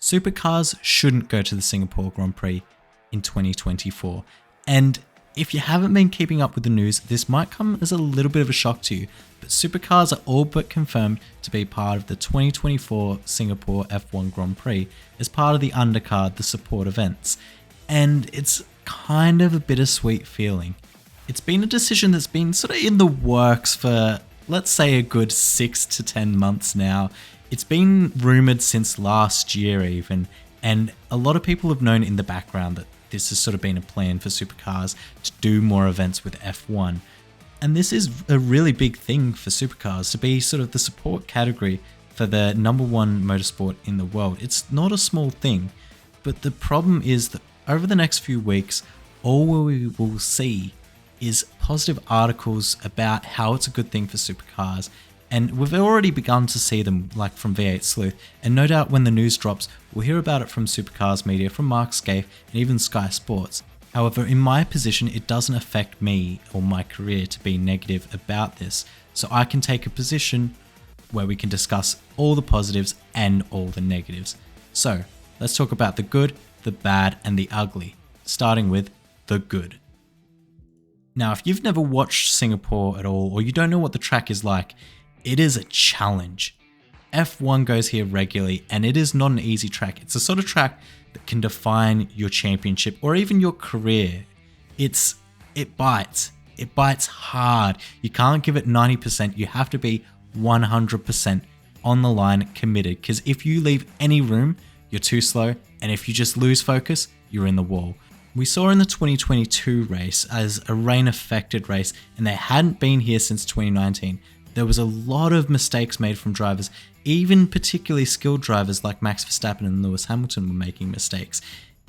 Supercars shouldn't go to the Singapore Grand Prix in 2024. And if you haven't been keeping up with the news, this might come as a little bit of a shock to you, but supercars are all but confirmed to be part of the 2024 Singapore F1 Grand Prix as part of the undercard, the support events. And it's kind of a bittersweet feeling. It's been a decision that's been sort of in the works for, let's say, a good 6 to 10 months now. It's been rumored since last year even, and a lot of people have known in the background that this has sort of been a plan for supercars to do more events with F1. And this is a really big thing for supercars, to be sort of the support category for the number one motorsport in the world. It's not a small thing, but the problem is that over the next few weeks, all we will see is positive articles about how it's a good thing for supercars. And we've already begun to see them, like from V8 Sleuth, and no doubt when the news drops, we'll hear about it from Supercars Media, from Mark Skaife, and even Sky Sports. However, in my position, it doesn't affect me or my career to be negative about this, so I can take a position where we can discuss all the positives and all the negatives. So, let's talk about the good, the bad, and the ugly, starting with the good. Now, if you've never watched Singapore at all, or you don't know what the track is like, it is a challenge. F1 goes here regularly, and it is not an easy track. It's the sort of track that can define your championship or even your career. It bites. It bites hard. You can't give it 90%. You have to be 100% on the line, committed, because if you leave any room, you're too slow, and if you just lose focus, you're in the wall. We saw in the 2022 race as a rain-affected race, and they hadn't been here since 2019. There was a lot of mistakes made from drivers, even particularly skilled drivers like Max Verstappen and Lewis Hamilton were making mistakes.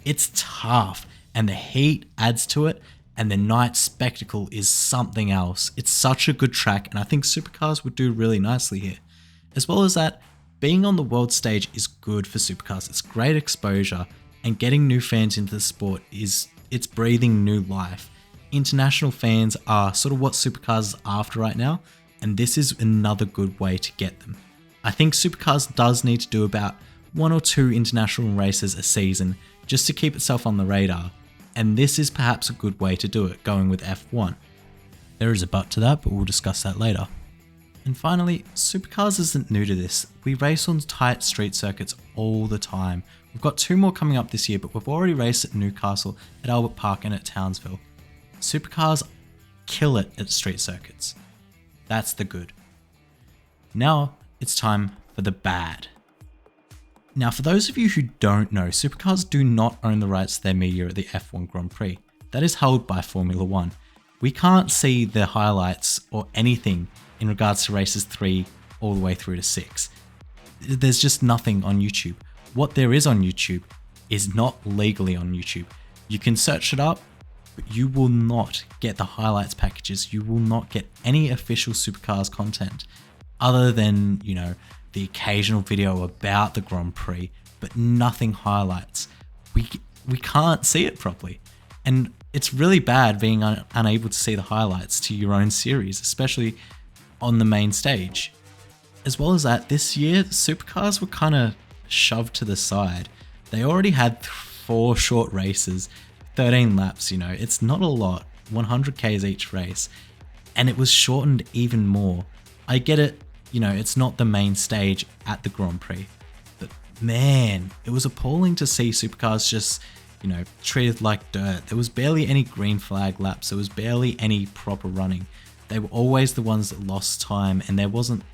It's tough, and the heat adds to it, and the night spectacle is something else. It's such a good track, and I think supercars would do really nicely here. As well as that, being on the world stage is good for supercars. It's great exposure, and getting new fans into the sport it's breathing new life. International fans are sort of what supercars is after right now, and this is another good way to get them. I think supercars does need to do about 1 or 2 international races a season just to keep itself on the radar, and this is perhaps a good way to do it, going with F1. There is a but to that, but we'll discuss that later. And finally, supercars isn't new to this. We race on tight street circuits all the time. We've got 2 more coming up this year, but we've already raced at Newcastle, at Albert Park, and at Townsville. Supercars kill it at street circuits. That's the good. Now it's time for the bad. Now, for those of you who don't know, supercars do not own the rights to their media at the F1 Grand Prix. That is held by Formula One. We can't see the highlights or anything in regards to races 3 all the way through to 6. There's just nothing on YouTube. What there is on YouTube is not legally on YouTube. You can search it up, but you will not get the highlights packages. You will not get any official supercars content other than, the occasional video about the Grand Prix, but nothing highlights. We can't see it properly. And it's really bad being unable to see the highlights to your own series, especially on the main stage. As well as that, this year, supercars were kind of shoved to the side. They already had 4 short races, 13 laps, it's not a lot, 100 Ks each race, and it was shortened even more. I get it, it's not the main stage at the Grand Prix, but man, it was appalling to see supercars just, treated like dirt. There was barely any green flag laps, there was barely any proper running. They were always the ones that lost time, and there wasn't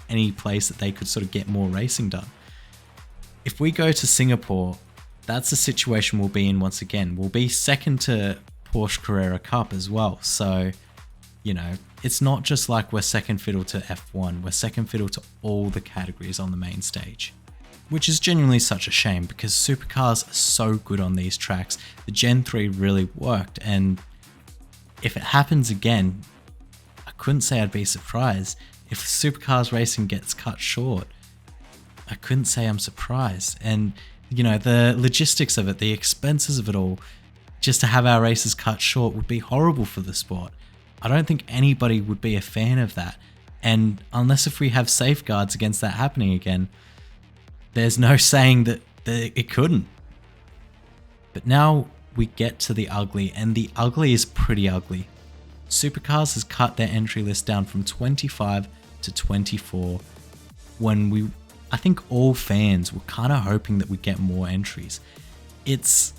any place that they could sort of get more racing done. If we go to Singapore, that's the situation we'll be in once again. We'll be second to Porsche Carrera Cup as well. So, it's not just like we're second fiddle to F1. We're second fiddle to all the categories on the main stage, which is genuinely such a shame because supercars are so good on these tracks. The Gen 3 really worked, and if it happens again, I couldn't say I'd be surprised. If supercars racing gets cut short, I couldn't say I'm surprised. And the logistics of it, the expenses of it all, just to have our races cut short would be horrible for the sport. I don't think anybody would be a fan of that. And unless if we have safeguards against that happening again, there's no saying that It couldn't. But now we get to the ugly, and the ugly is pretty ugly. Supercars has cut their entry list down from 25 to 24 when I think all fans were kind of hoping that we get more entries. It's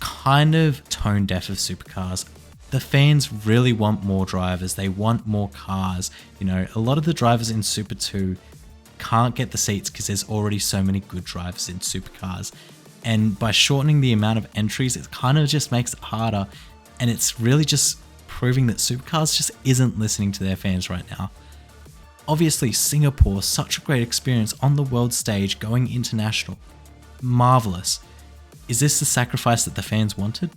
kind of tone deaf of Supercars. The fans really want more drivers. They want more cars. You know, a lot of the drivers in Super 2 can't get the seats because there's already so many good drivers in Supercars. And by shortening the amount of entries, it kind of just makes it harder. And it's really just proving that Supercars just isn't listening to their fans right now. Obviously, Singapore, such a great experience on the world stage, going international. Marvelous. Is this the sacrifice that the fans wanted?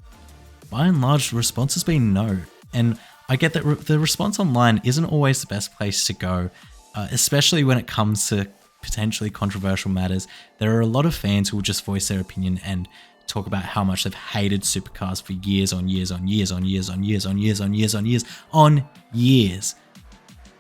By and large, the response has been no. And I get that the response online isn't always the best place to go, especially when it comes to potentially controversial matters. There are a lot of fans who will just voice their opinion and talk about how much they've hated Supercars for years on years on years on years on years on years on years on years on years.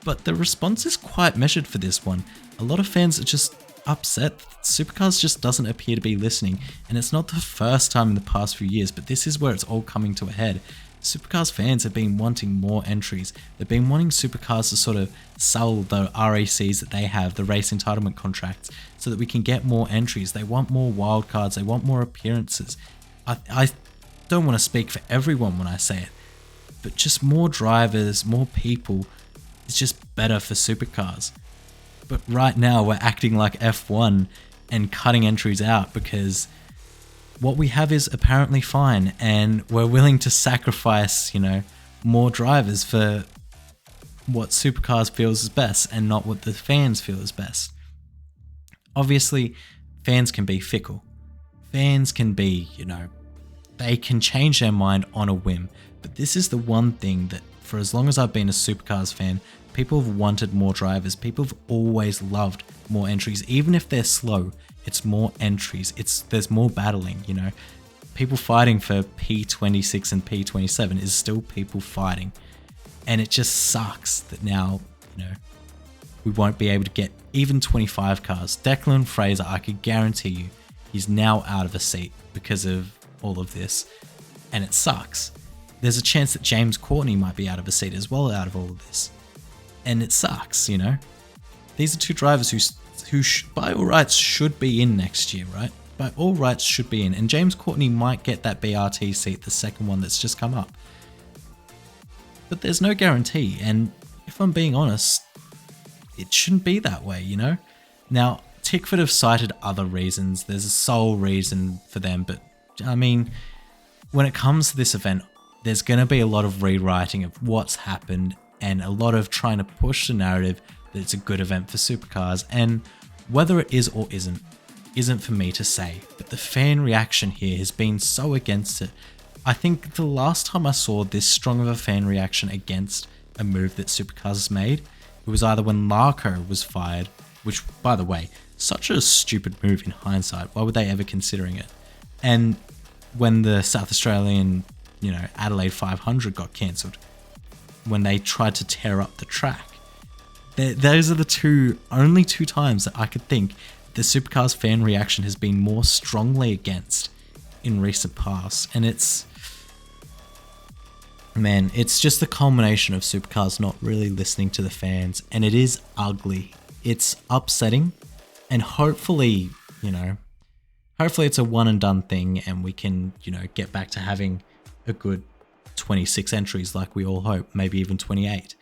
But the response is quite measured for this one. A lot of fans are just upset that Supercars just doesn't appear to be listening, and it's not the first time in the past few years, but this is where it's all coming to a head. Supercars fans have been wanting more entries. They've been wanting Supercars to sort of sell the RACs that they have, the race entitlement contracts, so that we can get more entries. They want more wildcards. They want more appearances. I don't want to speak for everyone when I say it, but just more drivers, more people is just better for Supercars. But right now we're acting like F1 and cutting entries out because what we have is apparently fine, and we're willing to sacrifice, more drivers for what Supercars feels is best and not what the fans feel is best. Obviously, fans can be fickle. Fans can be, they can change their mind on a whim. But this is the one thing that, for as long as I've been a Supercars fan, people have wanted more drivers. People have always loved more entries. Even if they're slow, it's more entries. There's more battling, People fighting for P26 and P27 is still people fighting. And it just sucks that now, we won't be able to get even 25 cars. Declan Fraser, I could guarantee you, he's now out of a seat because of all of this. And it sucks. There's a chance that James Courtney might be out of a seat as well out of all of this. And it sucks, These are two drivers who by all rights should be in next year, right? By all rights should be in. And James Courtney might get that BRT seat, the second one that's just come up. But there's no guarantee. And if I'm being honest, it shouldn't be that way, Now, Tickford have cited other reasons. There's a sole reason for them. But, when it comes to this event, there's going to be a lot of rewriting of what's happened and a lot of trying to push the narrative that it's a good event for Supercars. And whether it is or isn't for me to say. But the fan reaction here has been so against it. I think the last time I saw this strong of a fan reaction against a move that Supercars has made, it was either when Larko was fired, which, by the way, such a stupid move in hindsight. Why would they ever considering it? And when the South Australian, Adelaide 500 got cancelled, when they tried to tear up the track. Those are the only two times that I could think the Supercars fan reaction has been more strongly against in recent past. And it's just the culmination of Supercars not really listening to the fans, and it is ugly. It's upsetting, and hopefully it's a one and done thing and we can, get back to having a good 26 entries like we all hope, maybe even 28.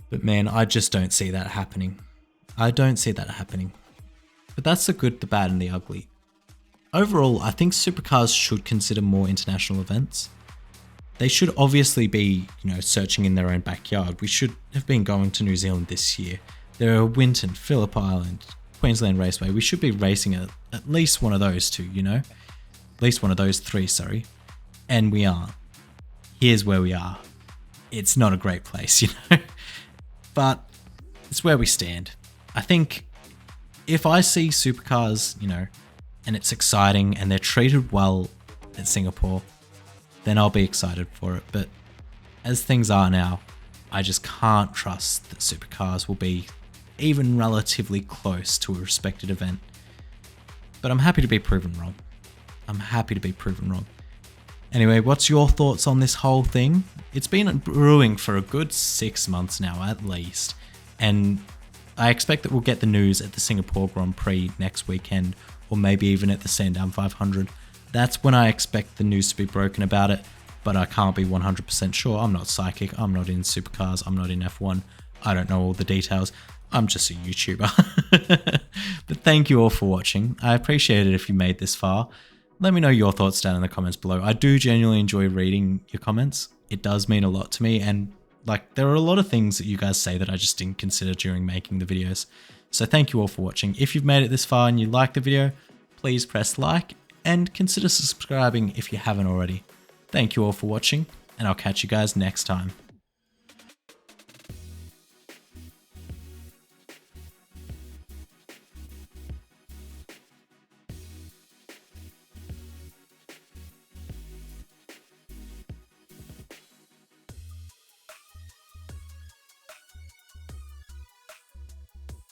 But man, I just don't see that happening. But that's the good, the bad, and the ugly. Overall, I think Supercars should consider more international events. They should obviously be, searching in their own backyard. We should have been going to New Zealand this year. There are Winton, Phillip Island, Queensland Raceway. We should be racing at least one of those two, At least one of those three, sorry. And we aren't. Here's where we are. It's not a great place, But it's where we stand. I think if I see Supercars, and it's exciting and they're treated well at Singapore, then I'll be excited for it. But as things are now, I just can't trust that Supercars will be even relatively close to a respected event. But I'm happy to be proven wrong. I'm happy to be proven wrong. Anyway, what's your thoughts on this whole thing? It's been brewing for a good 6 months now, at least. And I expect that we'll get the news at the Singapore Grand Prix next weekend, or maybe even at the Sandown 500. That's when I expect the news to be broken about it, but I can't be 100% sure. I'm not psychic, I'm not in supercars, I'm not in F1. I don't know all the details. I'm just a YouTuber. But thank you all for watching. I appreciate it if you made this far. Let me know your thoughts down in the comments below. I do genuinely enjoy reading your comments. It does mean a lot to me, and like there are a lot of things that you guys say that I just didn't consider during making the videos. So thank you all for watching. If you've made it this far and you like the video, please press like and consider subscribing if you haven't already. Thank you all for watching, and I'll catch you guys next time.